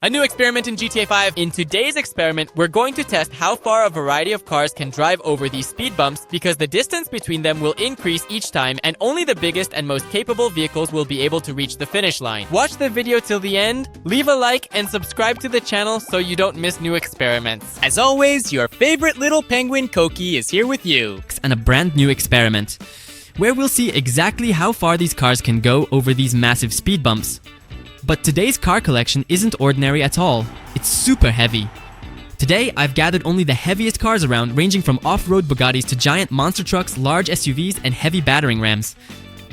A new experiment in GTA 5. In today's experiment, we're going to test how far a variety of cars can drive over these speed bumps because the distance between them will increase each time and only the biggest and most capable vehicles will be able to reach the finish line. Watch the video till the end, leave a like, and subscribe to the channel so you don't miss new experiments. As always, your favorite little penguin Koki is here with you. And a brand new experiment, where we'll see exactly how far these cars can go over these massive speed bumps. But today's car collection isn't ordinary at all, it's super heavy. Today, I've gathered only the heaviest cars around, ranging from off-road Bugattis to giant monster trucks, large SUVs, and heavy battering rams.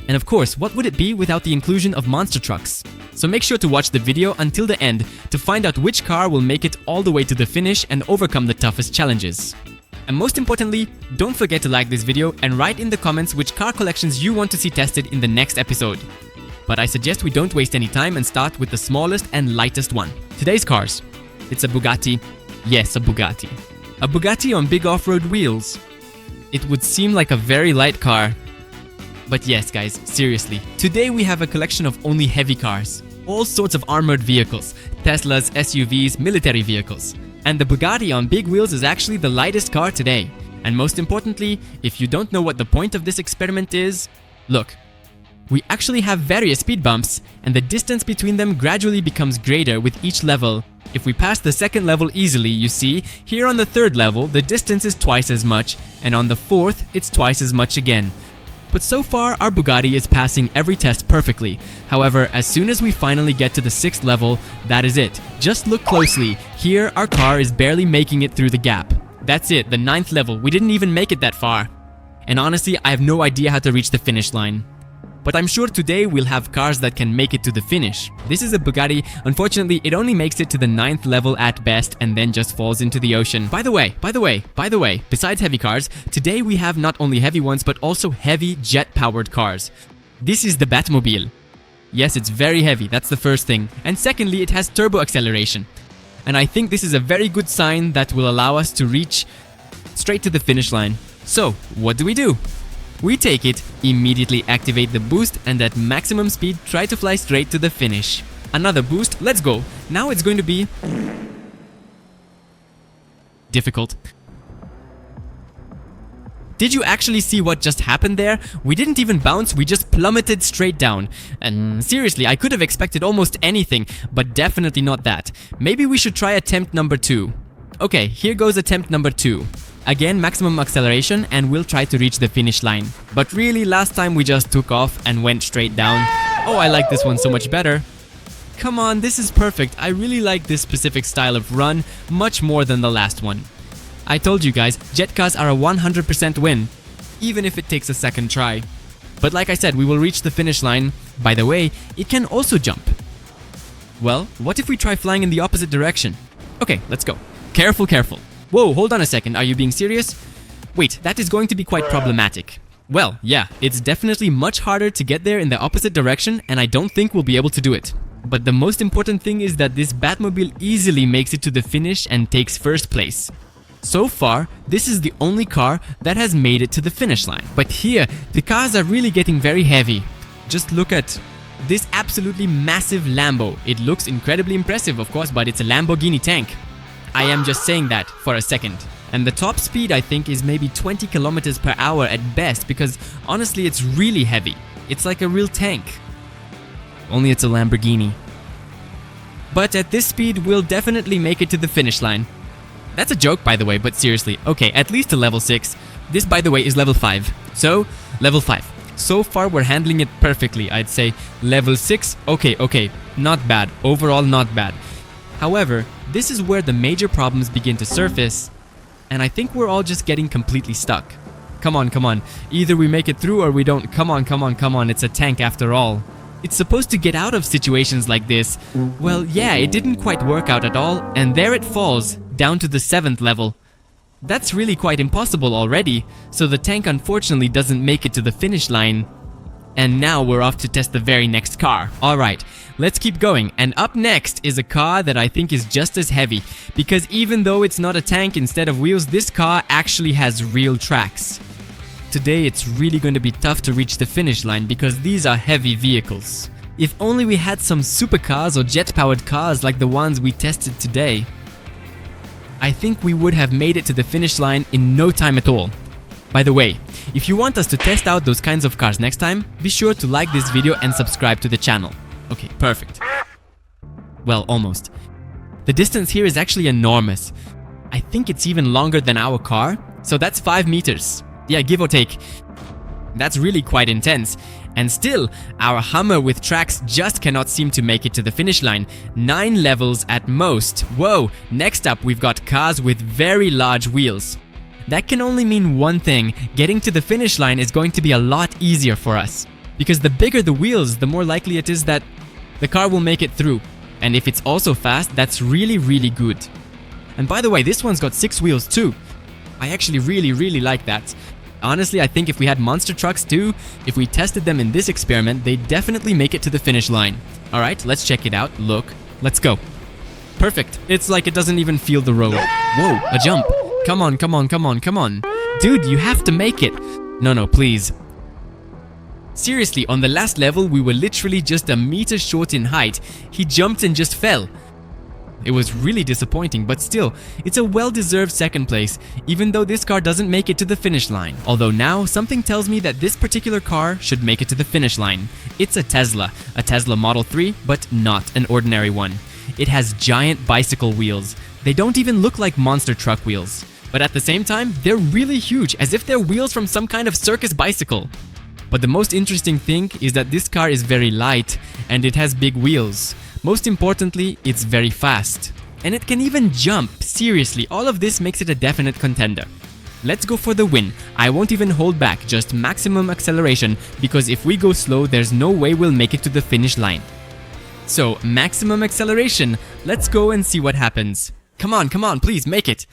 And of course, what would it be without the inclusion of monster trucks? So make sure to watch the video until the end to find out which car will make it all the way to the finish and overcome the toughest challenges. And most importantly, don't forget to like this video and write in the comments which car collections you want to see tested in the next episode. But I suggest we don't waste any time and start with the smallest and lightest one. Today's cars. It's a Bugatti. Yes, a Bugatti. A Bugatti on big off-road wheels. It would seem like a very light car. But yes, guys, seriously. Today we have a collection of only heavy cars. All sorts of armored vehicles. Teslas, SUVs, military vehicles. And the Bugatti on big wheels is actually the lightest car today. And most importantly, if you don't know what the point of this experiment is, look. We actually have various speed bumps, and the distance between them gradually becomes greater with each level. If we pass the second level easily, you see, here on the third level, the distance is twice as much, and on the fourth, it's twice as much again. But so far, our Bugatti is passing every test perfectly. However, as soon as we finally get to the sixth level, that is it. Just look closely. Here, our car is barely making it through the gap. That's it, the ninth level. We didn't even make it that far. And honestly, I have no idea how to reach the finish line. But I'm sure today we'll have cars that can make it to the finish. This is a Bugatti. Unfortunately, it only makes it to the ninth level at best and then just falls into the ocean. By the way, besides heavy cars, today we have not only heavy ones but also heavy jet-powered cars. This is the Batmobile. Yes, it's very heavy, that's the first thing. And secondly, it has turbo acceleration. And I think this is a very good sign that will allow us to reach straight to the finish line. So, what do? We take it, immediately activate the boost, and at maximum speed try to fly straight to the finish. Another boost, let's go. Now it's going to be difficult. Did you actually see what just happened there? We didn't even bounce, we just plummeted straight down. And seriously, I could have expected almost anything, but definitely not that. Maybe we should try attempt number 2. Okay, here goes attempt number 2. Again, maximum acceleration, and we'll try to reach the finish line. But really, last time we just took off and went straight down. Oh, I like this one so much better. Come on, this is perfect. I really like this specific style of run much more than the last one. I told you guys, jet cars are a 100% win, even if it takes a second try. But like I said, we will reach the finish line. By the way, it can also jump. Well, what if we try flying in the opposite direction? Okay, let's go. Careful, careful. Whoa, hold on a second, are you being serious? Wait, that is going to be quite problematic. Well, yeah, it's definitely much harder to get there in the opposite direction, and I don't think we'll be able to do it. But the most important thing is that this Batmobile easily makes it to the finish and takes first place. So far, this is the only car that has made it to the finish line. But here, the cars are really getting very heavy. Just look at this absolutely massive Lambo. It looks incredibly impressive, of course, but it's a Lamborghini tank. I am just saying that for a second. And the top speed, I think, is maybe 20 kilometers per hour at best, because honestly, it's really heavy. It's like a real tank. Only it's a Lamborghini. But at this speed, we'll definitely make it to the finish line. That's a joke, by the way, but seriously. Okay, at least to level 6. This, by the way, is level 5. So, level 5. So far, we're handling it perfectly. I'd say level 6, okay. Not bad. Overall, not bad. However, this is where the major problems begin to surface, and I think we're all just getting completely stuck. Come on. Either we make it through or we don't. Come on. It's a tank after all. It's supposed to get out of situations like this. Well, yeah, it didn't quite work out at all, and there it falls, down to the 7th level. That's really quite impossible already, so the tank unfortunately doesn't make it to the finish line. And now we're off to test the very next car. Alright, let's keep going. And up next is a car that I think is just as heavy, because even though it's not a tank instead of wheels, this car actually has real tracks. Today it's really going to be tough to reach the finish line because these are heavy vehicles. If only we had some supercars or jet-powered cars like the ones we tested today. I think we would have made it to the finish line in no time at all. By the way, if you want us to test out those kinds of cars next time, be sure to like this video and subscribe to the channel. Okay, perfect. Well, almost. The distance here is actually enormous. I think it's even longer than our car, so that's 5 meters. Yeah, give or take. That's really quite intense. And still, our Hummer with tracks just cannot seem to make it to the finish line. 9 levels at most. Whoa! Next up, we've got cars with very large wheels. That can only mean one thing: getting to the finish line is going to be a lot easier for us. Because the bigger the wheels, the more likely it is that the car will make it through. And if it's also fast, that's really, really good. And by the way, this one's got 6 wheels too. I actually really like that. Honestly, I think if we had monster trucks too, if we tested them in this experiment, they'd definitely make it to the finish line. Alright, let's check it out. Look, let's go. Perfect. It's like it doesn't even feel the road. Whoa, a jump. Come on, come on, come on, come on. Dude, you have to make it. No, please. Seriously, on the last level, we were literally just a meter short in height. He jumped and just fell. It was really disappointing, but still, it's a well-deserved second place, even though this car doesn't make it to the finish line. Although now, something tells me that this particular car should make it to the finish line. It's a Tesla Model 3, but not an ordinary one. It has giant bicycle wheels. They don't even look like monster truck wheels. But at the same time, they're really huge, as if they're wheels from some kind of circus bicycle. But the most interesting thing is that this car is very light, and it has big wheels. Most importantly, it's very fast. And it can even jump. Seriously, all of this makes it a definite contender. Let's go for the win. I won't even hold back, just maximum acceleration, because if we go slow, there's no way we'll make it to the finish line. So, maximum acceleration. Let's go and see what happens. Come on, please, make it.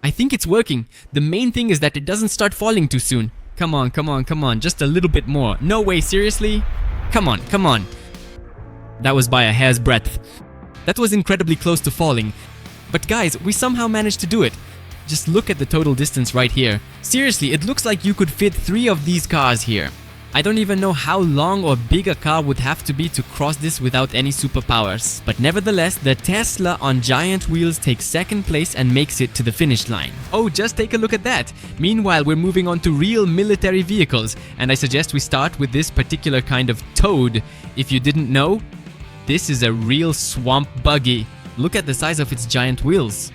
I think it's working. The main thing is that it doesn't start falling too soon. Come on, just a little bit more. No way, seriously? Come on. That was by a hair's breadth. That was incredibly close to falling. But guys, we somehow managed to do it. Just look at the total distance right here. Seriously, it looks like you could fit 3 of these cars here. I don't even know how long or big a car would have to be to cross this without any superpowers. But nevertheless, the Tesla on giant wheels takes second place and makes it to the finish line. Oh, just take a look at that. Meanwhile, we're moving on to real military vehicles, and I suggest we start with this particular kind of toad. If you didn't know, this is a real swamp buggy. Look at the size of its giant wheels.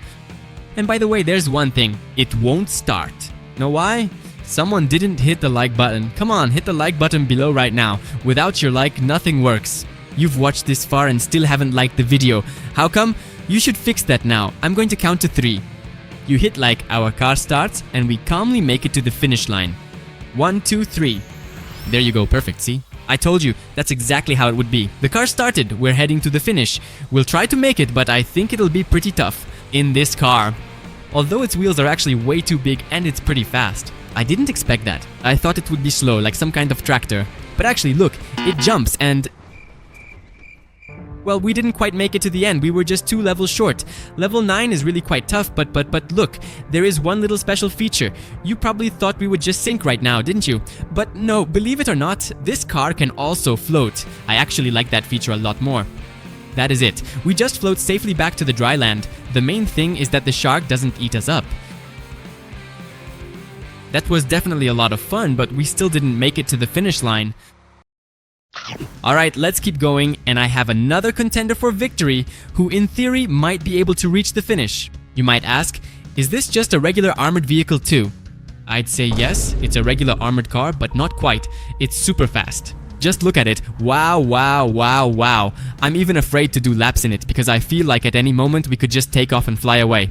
And by the way, there's one thing. It won't start. Know why? Someone didn't hit the like button. Come on, hit the like button below right now. Without your like, nothing works. You've watched this far and still haven't liked the video. How come? You should fix that now. I'm going to count to 3. You hit like, our car starts, and we calmly make it to the finish line. 1, 2, 3. There you go, perfect, see? I told you, that's exactly how it would be. The car started, we're heading to the finish. We'll try to make it, but I think it'll be pretty tough. In this car. Although its wheels are actually way too big and it's pretty fast. I didn't expect that. I thought it would be slow, like some kind of tractor. But actually, look, it jumps and... Well, we didn't quite make it to the end. We were just 2 levels short. Level 9 is really quite tough, but look, there is one little special feature. You probably thought we would just sink right now, didn't you? But no, believe it or not, this car can also float. I actually like that feature a lot more. That is it. We just float safely back to the dry land. The main thing is that the shark doesn't eat us up. That was definitely a lot of fun, but we still didn't make it to the finish line. Alright, let's keep going, and I have another contender for victory, who in theory might be able to reach the finish. You might ask, is this just a regular armored vehicle too? I'd say yes, it's a regular armored car, but not quite. It's super fast. Just look at it. Wow. I'm even afraid to do laps in it, because I feel like at any moment we could just take off and fly away.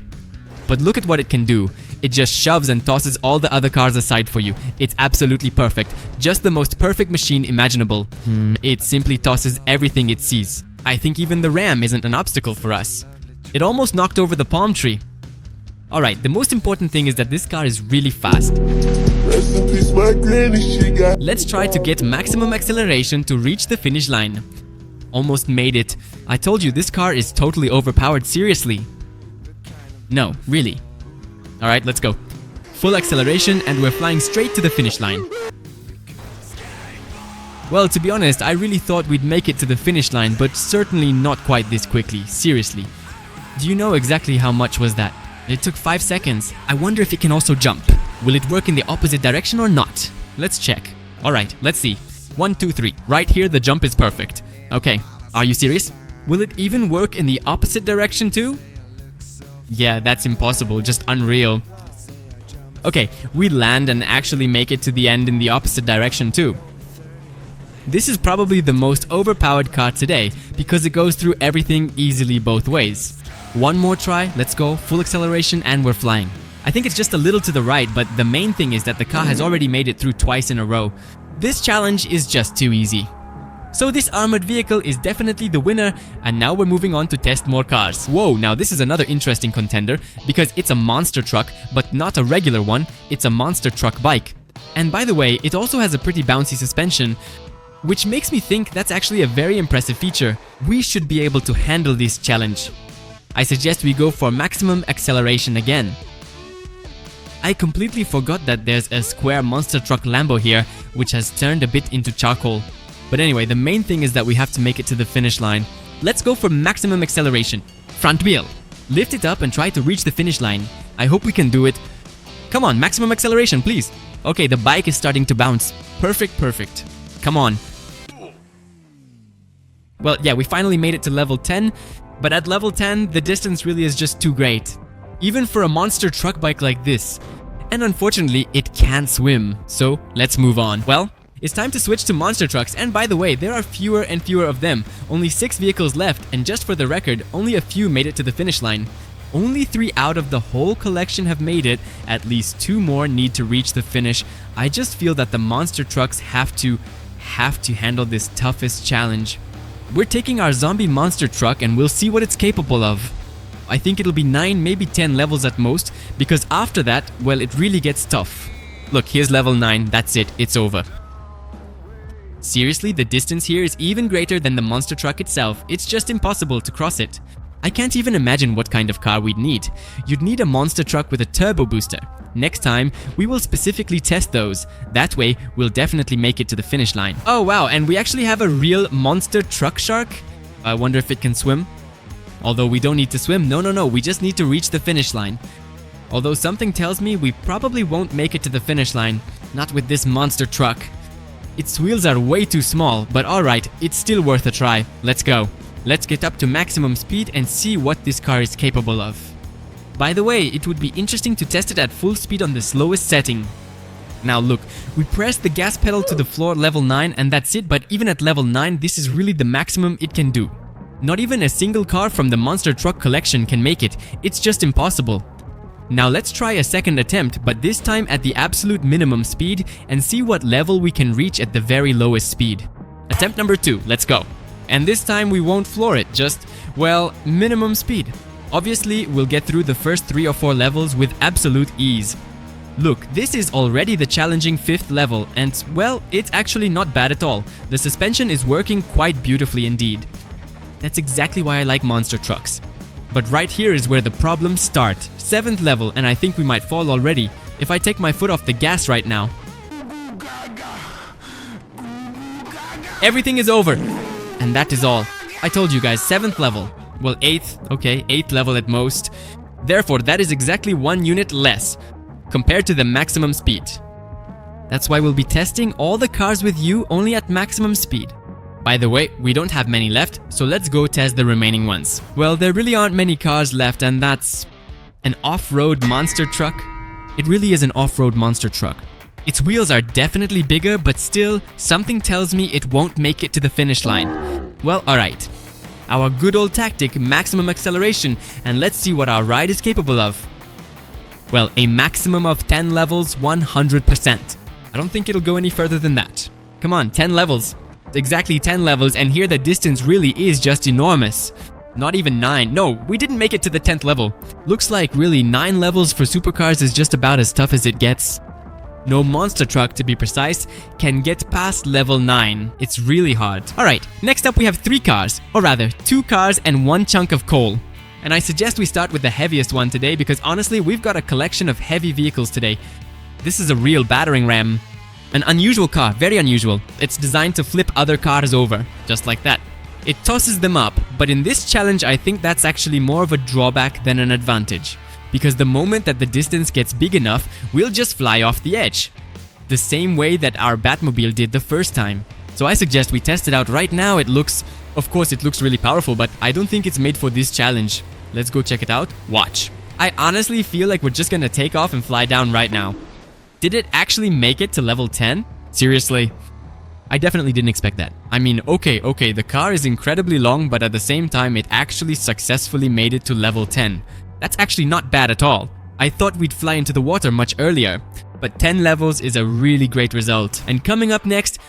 But look at what it can do. It just shoves and tosses all the other cars aside for you. It's absolutely perfect. Just the most perfect machine imaginable. It simply tosses everything it sees. I think even the ram isn't an obstacle for us. It almost knocked over the palm tree. Alright, the most important thing is that this car is really fast. Let's try to get maximum acceleration to reach the finish line. Almost made it. I told you this car is totally overpowered, seriously. No, really. Alright, let's go. Full acceleration and we're flying straight to the finish line. Well, to be honest, I really thought we'd make it to the finish line, but certainly not quite this quickly, seriously. Do you know exactly how much was that? It took 5 seconds. I wonder if it can also jump. Will it work in the opposite direction or not? Let's check. Alright, let's see. 1, 2, 3. Right here, the jump is perfect. Okay, are you serious? Will it even work in the opposite direction too? Yeah, that's impossible, just unreal. Okay, we land and actually make it to the end in the opposite direction too. This is probably the most overpowered car today because it goes through everything easily both ways. One more try, let's go, full acceleration and we're flying. I think it's just a little to the right, but the main thing is that the car has already made it through twice in a row. This challenge is just too easy. So this armored vehicle is definitely the winner, and now we're moving on to test more cars. Whoa, now this is another interesting contender because it's a monster truck, but not a regular one, it's a monster truck bike. And by the way, it also has a pretty bouncy suspension, which makes me think that's actually a very impressive feature. We should be able to handle this challenge. I suggest we go for maximum acceleration again. I completely forgot that there's a square monster truck Lambo here, which has turned a bit into charcoal. But anyway, the main thing is that we have to make it to the finish line. Let's go for maximum acceleration. Front wheel. Lift it up and try to reach the finish line. I hope we can do it. Come on, maximum acceleration, please. Okay, the bike is starting to bounce. Perfect, perfect. Come on. Well, yeah, we finally made it to level 10. But at level 10, the distance really is just too great. Even for a monster truck bike like this. And unfortunately, it can't swim. So, let's move on. Well, it's time to switch to monster trucks, and by the way, there are fewer and fewer of them. Only 6 vehicles left, and just for the record, only a few made it to the finish line. Only 3 out of the whole collection have made it, at least 2 more need to reach the finish. I just feel that the monster trucks have to handle this toughest challenge. We're taking our zombie monster truck and we'll see what it's capable of. I think it'll be 9, maybe 10 levels at most, because after that, well, it really gets tough. Look, here's level 9, that's it, it's over. Seriously, the distance here is even greater than the monster truck itself. It's just impossible to cross it. I can't even imagine what kind of car we'd need. You'd need a monster truck with a turbo booster. Next time, we will specifically test those. That way, we'll definitely make it to the finish line. Oh wow, and we actually have a real monster truck shark? I wonder if it can swim? Although we don't need to swim, no, we just need to reach the finish line. Although something tells me we probably won't make it to the finish line. Not with this monster truck. Its wheels are way too small, but alright, it's still worth a try. Let's go. Let's get up to maximum speed and see what this car is capable of. By the way, it would be interesting to test it at full speed on the slowest setting. Now look, we press the gas pedal to the floor level 9 and that's it, but even at level 9, this is really the maximum it can do. Not even a single car from the monster truck collection can make it. It's just impossible. Now let's try a second attempt, but this time at the absolute minimum speed and see what level we can reach at the very lowest speed. Attempt number 2, let's go. And this time we won't floor it, just, well, minimum speed. Obviously, we'll get through the first 3 or 4 levels with absolute ease. Look, this is already the challenging 5th level and, well, it's actually not bad at all. The suspension is working quite beautifully indeed. That's exactly why I like monster trucks. But right here is where the problems start. 7th level, and I think we might fall already. If I take my foot off the gas right now. Everything is over. And that is all. I told you guys, 7th level. Well, 8th, okay, 8th level at most. Therefore, that is exactly 1 unit less compared to the maximum speed. That's why we'll be testing all the cars with you only at maximum speed. By the way, we don't have many left, so let's go test the remaining ones. Well, there really aren't many cars left, and that's an off-road monster truck. It really is an off-road monster truck. Its wheels are definitely bigger, but still, something tells me it won't make it to the finish line. Well, alright. Our good old tactic, maximum acceleration, and let's see what our ride is capable of. Well, a maximum of 10 levels, 100%. I don't think it'll go any further than that. Come on, 10 levels. Exactly 10 levels, and here the distance really is just enormous. Not even 9. No, we didn't make it to the 10th level. Looks like really 9 levels for supercars is just about as tough as it gets. No monster truck, to be precise, can get past level 9. It's really hard. Alright, next up we have 3 cars, or rather 2 cars and 1 chunk of coal. And I suggest we start with the heaviest one today because honestly we've got a collection of heavy vehicles today. This is a real battering ram. An unusual car, very unusual. It's designed to flip other cars over, just like that. It tosses them up, but in this challenge I think that's actually more of a drawback than an advantage. Because the moment that the distance gets big enough, we'll just fly off the edge. The same way that our Batmobile did the first time. So I suggest we test it out right now. Of course it looks really powerful, but I don't think it's made for this challenge. Let's go check it out. Watch. I honestly feel like we're just gonna take off and fly down right now. Did it actually make it to level 10? Seriously? I definitely didn't expect that. I mean, okay, the car is incredibly long, but at the same time, it actually successfully made it to level 10. That's actually not bad at all. I thought we'd fly into the water much earlier, but 10 levels is a really great result. And coming up next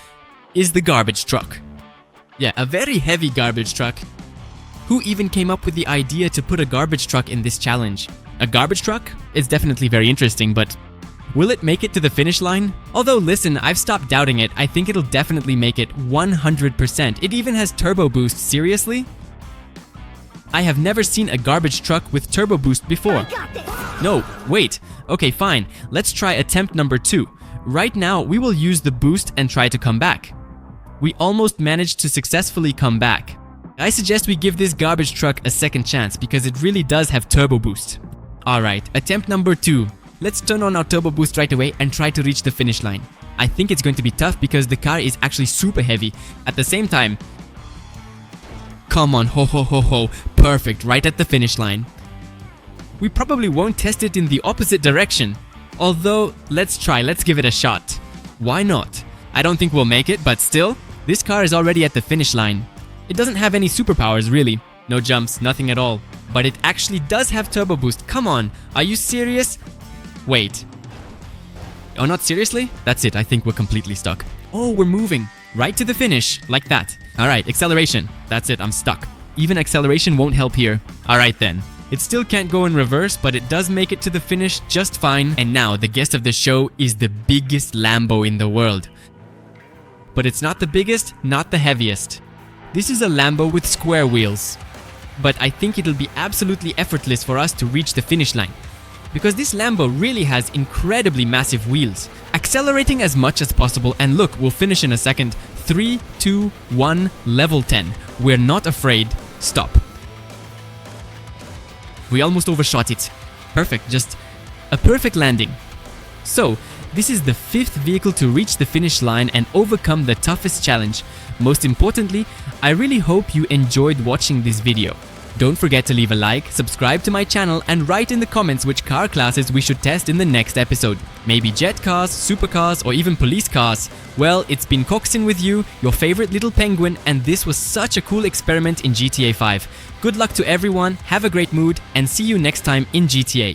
is the garbage truck. Yeah, a very heavy garbage truck. Who even came up with the idea to put a garbage truck in this challenge? A garbage truck? It's definitely very interesting, but will it make it to the finish line? Although listen, I've stopped doubting it. I think it'll definitely make it 100%. It even has turbo boost, seriously? I have never seen a garbage truck with turbo boost before. No, wait. Okay, fine. Let's try attempt number 2. Right now, we will use the boost and try to come back. We almost managed to successfully come back. I suggest we give this garbage truck a second chance because it really does have turbo boost. Alright, attempt number 2. Let's turn on our turbo boost right away and try to reach the finish line. I think it's going to be tough because the car is actually super heavy. At the same time, come on, ho, perfect, right at the finish line. We probably won't test it in the opposite direction. Although, let's give it a shot. Why not? I don't think we'll make it, but still, this car is already at the finish line. It doesn't have any superpowers really. No jumps, nothing at all. But it actually does have turbo boost. Come on, are you serious? Wait. Oh, not seriously? That's it, I think we're completely stuck. Oh, we're moving. Right to the finish, like that. Alright, acceleration. That's it, I'm stuck. Even acceleration won't help here. Alright then. It still can't go in reverse, but it does make it to the finish just fine. And now, the guest of the show is the biggest Lambo in the world. But it's not the biggest, not the heaviest. This is a Lambo with square wheels. But I think it'll be absolutely effortless for us to reach the finish line. Because this Lambo really has incredibly massive wheels. Accelerating as much as possible, and look, we'll finish in a second. 3, 2, 1, level 10. We're not afraid. Stop. We almost overshot it. Perfect, just a perfect landing. So, this is the 5th vehicle to reach the finish line and overcome the toughest challenge. Most importantly, I really hope you enjoyed watching this video. Don't forget to leave a like, subscribe to my channel, and write in the comments which car classes we should test in the next episode. Maybe jet cars, supercars, or even police cars. Well, it's been Coxin with you, your favorite little penguin, and this was such a cool experiment in GTA 5. Good luck to everyone, have a great mood, and see you next time in GTA.